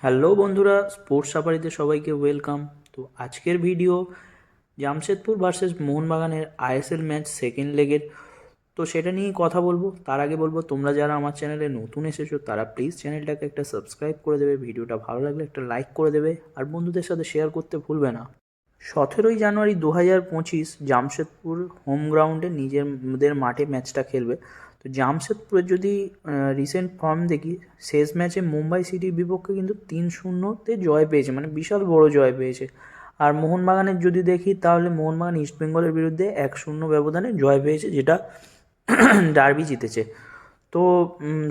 Hello বন্ধুরা, sports সাফারিতে সবাইকে welcome. তো আজকের ভিডিও জামশেদপুর ভার্সেস মোহনবাগানের আইএসএল ম্যাচ সেকেন্ড লেগের। তো সেটা নিয়েই কথা বলবো। তার আগে বলবো, তোমরা যারা আমার চ্যানেলে নতুন এসেছো তারা প্লিজ চ্যানেলটাকে একটা সাবস্ক্রাইব করে দেবে, ভিডিওটা ভালো লাগলে একটা লাইক করে দেবে, আর বন্ধুদের সাথে শেয়ার করতে ভুলবে না। 17ই জানুয়ারি 2025 জামশেদপুর হোম গ্রাউন্ডে নিজেদের মাঠে ম্যাচটা খেলবে। তো জামশেদপুরের যদি রিসেন্ট ফর্ম দেখি, শেষ ম্যাচে মুম্বাই সিটির বিপক্ষে কিন্তু 3-0-তে জয় পেয়েছে, মানে বিশাল বড় জয় পেয়েছে। আর মোহনবাগানের যদি দেখি, তাহলে মোহনবাগান ইস্টবেঙ্গলের বিরুদ্ধে 1-0 ব্যবধানে জয় পেয়েছে, যেটা ডার্বি জিতেছে। তো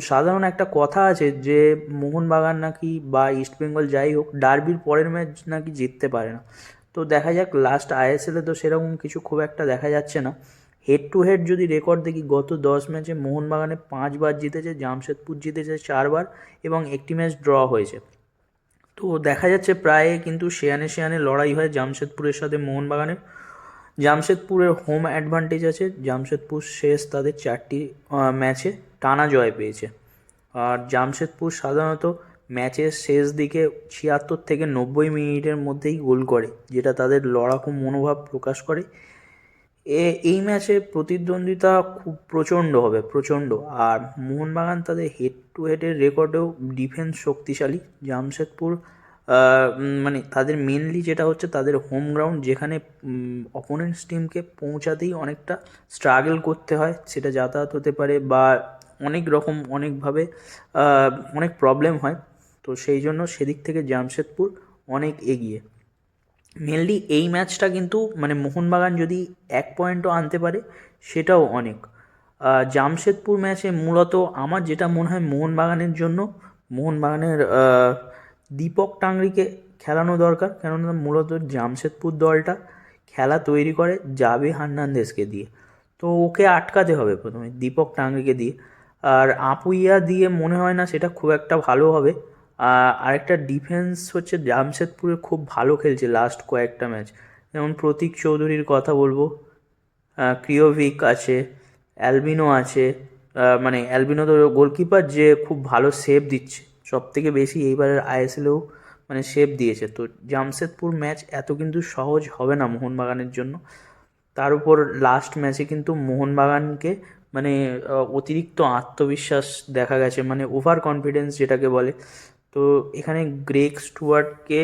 সাধারণ একটা কথা আছে যে মোহনবাগান নাকি বা ইস্টবেঙ্গল যাই হোক, ডার্বির পরের ম্যাচ নাকি জিততে পারে না। তো দেখা যাক, লাস্ট আইএসএলে তো সেরকম কিছু খুব একটা দেখা যাচ্ছে না। হেড টু হেড যদি রেকর্ড দেখি, গত 10 ম্যাচে মোহনবাগানে 5 বার জিতেছে, জামশেদপুর জিতেছে 4 বার এবং একটি ম্যাচ ড্র হয়েছে। তো দেখা যাচ্ছে প্রায় কিন্তু সেয়ানে সেয়ানে লড়াই হয় জামশেদপুরের সাথে মোহনবাগানের। জামশেদপুরের হোম অ্যাডভান্টেজ আছে, জামশেদপুর শেষ তাদের 4টি ম্যাচে টানা জয় পেয়েছে। আর জামশেদপুর সাধারণত ম্যাচের শেষ দিকে 76 থেকে 90 মিনিটের মধ্যেই গোল করে, যেটা তাদের লড়াকু মনোভাব প্রকাশ করে। এই ম্যাচে প্রতিদ্বন্দ্বিতা খুব প্রচণ্ড হবে, প্রচণ্ড। আর মোহনবাগান তাদের হেড টু হেডের রেকর্ডেও ডিফেন্স শক্তিশালী। জামশেদপুর মানে তাদের মেনলি যেটা হচ্ছে তাদের হোম গ্রাউন্ড, যেখানে অপোনেন্টস টিমকে পৌঁছাতেই অনেকটা স্ট্রাগল করতে হয়, সেটা যাতায়াত হতে পারে বা অনেক রকম অনেকভাবে অনেক প্রবলেম হয়। তো সেই জন্য সেদিক থেকে জামশেদপুর অনেক এগিয়ে। মেনলি এই ম্যাচটা কিন্তু মানে মোহনবাগান যদি 1 পয়েন্টও আনতে পারে সেটাও অনেক। জামশেদপুর ম্যাচে মূলত আমার যেটা মনে হয় মোহনবাগানের জন্য, মোহনবাগানের দীপক টাংরিকে খেলানো দরকার। কেননা মূলত জামশেদপুর দলটা খেলা তৈরি করে জাভি হার্নান্দেজকে দিয়ে। তো ওকে আটকাতে হবে প্রথমে দীপক টাংরিকে দিয়ে। আর আপুইয়া দিয়ে মনে হয় না সেটা খুব একটা ভালো হবে। আরেকটা ডিফেন্স হচ্ছে জামশেদপুরে খুব ভালো খেলছে লাস্ট কয়েকটা ম্যাচ, যেমন প্রতীক চৌধুরীর কথা বলবো, ক্রিওভিক আছে, অ্যালবিনো আছে। মানে অ্যালবিনো তো গোলকিপার, যে খুব ভালো সেভ দিচ্ছে, সব থেকে বেশি এইবারের আইএসএলেও মানে সেভ দিয়েছে। তো জামশেদপুর ম্যাচ এত কিন্তু সহজ হবে না মোহনবাগানের জন্য। তার উপর লাস্ট ম্যাচে কিন্তু মোহনবাগানকে মানে অতিরিক্ত আত্মবিশ্বাস দেখা গেছে, মানে ওভার কনফিডেন্স যেটাকে বলে। তো এখানে গ্রেগ স্টুয়ার্টকে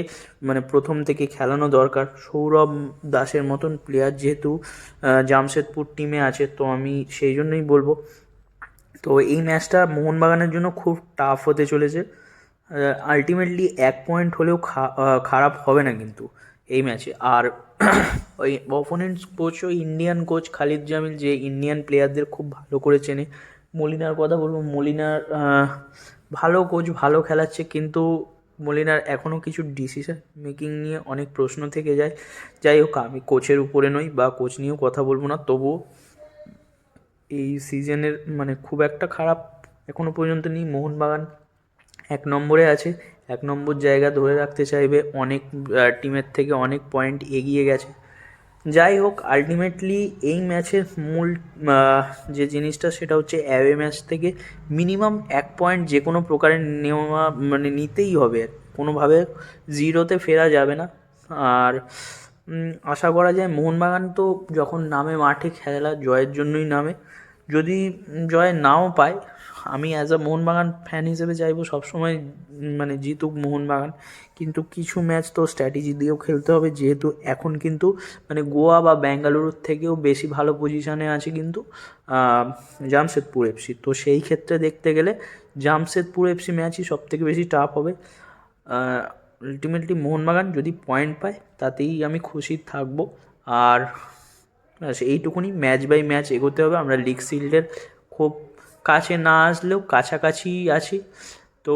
মানে প্রথম থেকে খেলানো দরকার। সৌরভ দাসের মতন প্লেয়ার যেহেতু জামশেদপুর টিমে আছে, তো আমি সেই জন্যই বলবো। তো এই ম্যাচটা মোহনবাগানের জন্য খুব টাফ হতে চলেছে। আলটিমেটলি 1 পয়েন্ট হলেও খারাপ হবে না কিন্তু এই ম্যাচে। আর ওই অপোনেন্টস কোচও ইন্ডিয়ান কোচ খালিদ জামিল, যে ইন্ডিয়ান প্লেয়ারদের খুব ভালো করে চেনে। মলিনার কথা বলবো, মলিনার ভালো কোচ, ভালো খেলাচ্ছে, কিন্তু মলিনার এখনও কিছু ডিসিশন মেকিং নিয়ে অনেক প্রশ্ন থেকে যায়। যাই হোক, আমি কোচের উপরে নই বা কোচ নিয়েও কথা বলবো না, তবুও এই সিজনের মানে খুব একটা খারাপ এখনও পর্যন্ত নেই। মোহনবাগান 1 নম্বরে আছে, 1 নম্বর জায়গা ধরে রাখতে চাইবে, অনেক টিমের থেকে অনেক পয়েন্ট এগিয়ে গেছে। যাই হোক, আলটিমেটলি এই ম্যাচের মূল যে জিনিসটা সেটা হচ্ছে অ্যাওয়ে ম্যাচ থেকে মিনিমাম 1 পয়েন্ট যে কোনো প্রকারে নেওয়া, মানে নিতেই হবে, কোনোভাবে জিরোতে ফেরা যাবে না। আর আশা করা যায় মোহনবাগান তো যখন নামে মাঠে খেলা জয়ের জন্যই নামে। যদি জয় নাও পায়, আমি অ্যাজ আ মোহনবাগান ফ্যান হিসেবে চাইবো সবসময় মানে জিতুক মোহনবাগান। কিন্তু কিছু ম্যাচ তো স্ট্র্যাটেজি দিয়েও খেলতে হবে, যেহেতু এখন কিন্তু মানে গোয়া বা বেঙ্গালুরুর থেকেও বেশি ভালো পজিশনে আছে কিন্তু জামশেদপুর এফসি। তো সেই ক্ষেত্রে দেখতে গেলে জামশেদপুর এফসি ম্যাচই সবথেকে বেশি টাফ হবে। আলটিমেটলি মোহনবাগান যদি পয়েন্ট পায় তাতেই আমি খুশি থাকবো। আর এইটুকুনি, ম্যাচ বাই ম্যাচ এগোতে হবে। আমরা লিগ শিল্ডের খুব কাছে না আসলেও কাছাকাছি আছি। তো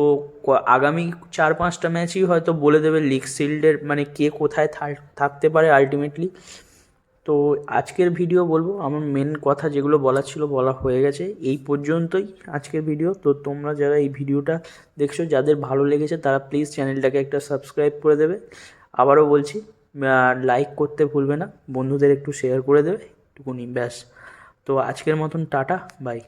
আগামী 4-5টা ম্যাচই হয়তো বলে দেবে লিগ শিল্ডের মানে কে কোথায় থাকতে পারে আলটিমেটলি। তো আজকের ভিডিও বলবো, আমার মেন কথা যেগুলো বলার ছিল বলা হয়ে গেছে, এই পর্যন্তই আজকের ভিডিও। তো তোমরা যারা এই ভিডিওটা দেখছো, যাদের ভালো লেগেছে তারা প্লিজ চ্যানেলটাকে একটা সাবস্ক্রাইব করে দেবে। আবারও বলছি, লাইক করতে ভুলবে না, বন্ধুদের একটু শেয়ার করে দেবে, একটুকুনি ব্যাস। তো আজকের মতন টাটা, বাই।